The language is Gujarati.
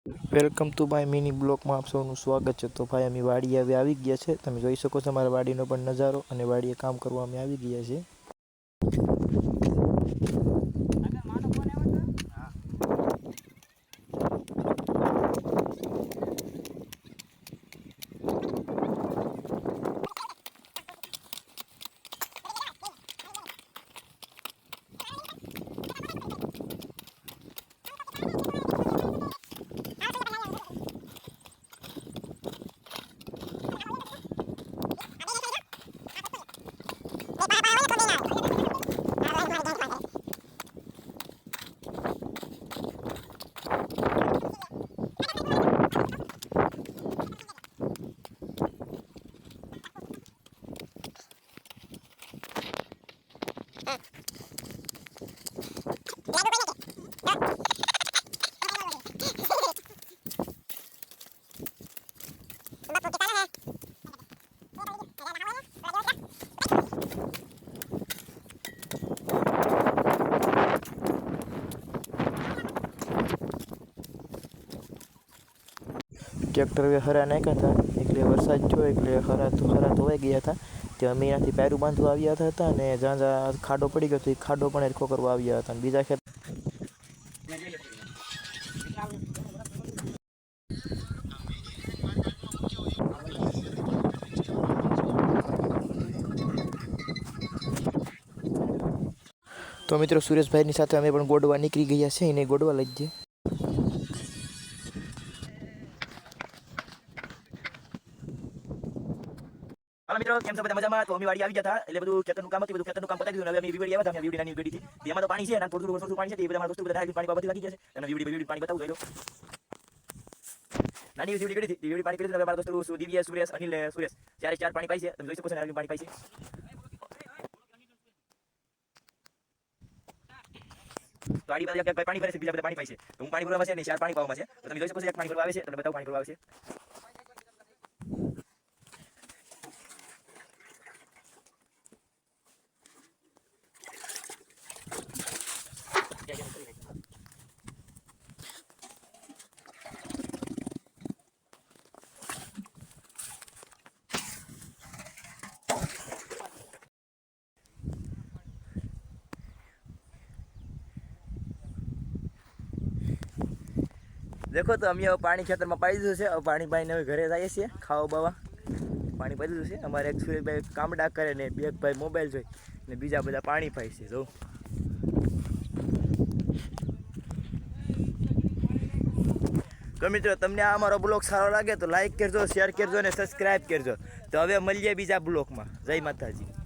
વેલકમ ટુ માય મિની બ્લોકમાં આપ સૌનું સ્વાગત છે। તો ભાઈ અમે વાડીએ હવે આવી ગયા છે। તમે જોઈ શકો છો અમારા વાડીનો પણ નજારો, અને વાડીએ કામ કરવા અમે આવી ગયા છે। ट्रेक्टर वे हरा नाख्या था એટલે વરસાદ જો એટલે હરા ધોવાઈ ગયા હતા। તે અમે અહીંયાથી પાયરું બાંધવા આવ્યા હતા અને જ્યાં જ્યાં ખાડો પડી ગયો તો એ ખાડો પણ હરખો કરવા આવ્યા હતા। અને બીજા ખેત તો મિત્રો સુરેશભાઈની સાથે અમે પણ ગોડવા નીકળી ગયા છે। એને ગોડવા લઈ જઈએ। હાલો મિત્રો, કેમ છો બધા મજામાં? તો અમે વાડી આવી ગયા હતા એટલે બધું ખેતરનું કામ હતું, બધું ખેતરનું કામ પતાવી દીધું। હવે અમે વીવડી આવ્યા હતા, અમે વીવડી નાની ગડી હતી, એમાં તો પાણી છે અને થોડું થોડું પાણી છે, એ બધા મારા દોસ્તો બધા ડાયરેક્ટ પાણી બાબત લાગી ગયા છે। અને વીવડી પાણી બતાવું જોઈ લો। નાની વીવડી ગડી હતી, વીવડી પાણી પીડી હવે મારા દોસ્તો દિવ્ય, સુરેશ, અનિલ, સુરેશ ચાર પાણી પાઈ છે। તમે જોઈ શકો છો ને, પાણી પાઈ છે। તો આડી બાજુ એક પાણી ભરે છે, બીજા બધા પાણી પાઈ છે। તો હું પાણી ભરવા છે ને ચાર પાણી પાવામાં છે। તો તમે જોઈ શકો છો એક પાણી ભરવા આવે છે, તમને બતાવું પાણી ભરવા આવે છે। देखो तो अमी पानी खेतर में पाई दीधुं छे। पानी पाईने हवे घरे जाईए छीए खावा बावा। पानी पाई दीधुं छे। अमारे एक सुरेशभाई कामडा करे ने एक भाई मोबाइल जोई ने बीजा बधा पानी पाई छे। जो तो मित्रों, तमने आ अमारो ब्लॉग सारो लागे तो लाइक करजो, शेर करजो ने सब्सक्राइब करजो। तो हवे मळीए बीजा ब्लॉग में। जय माताजी।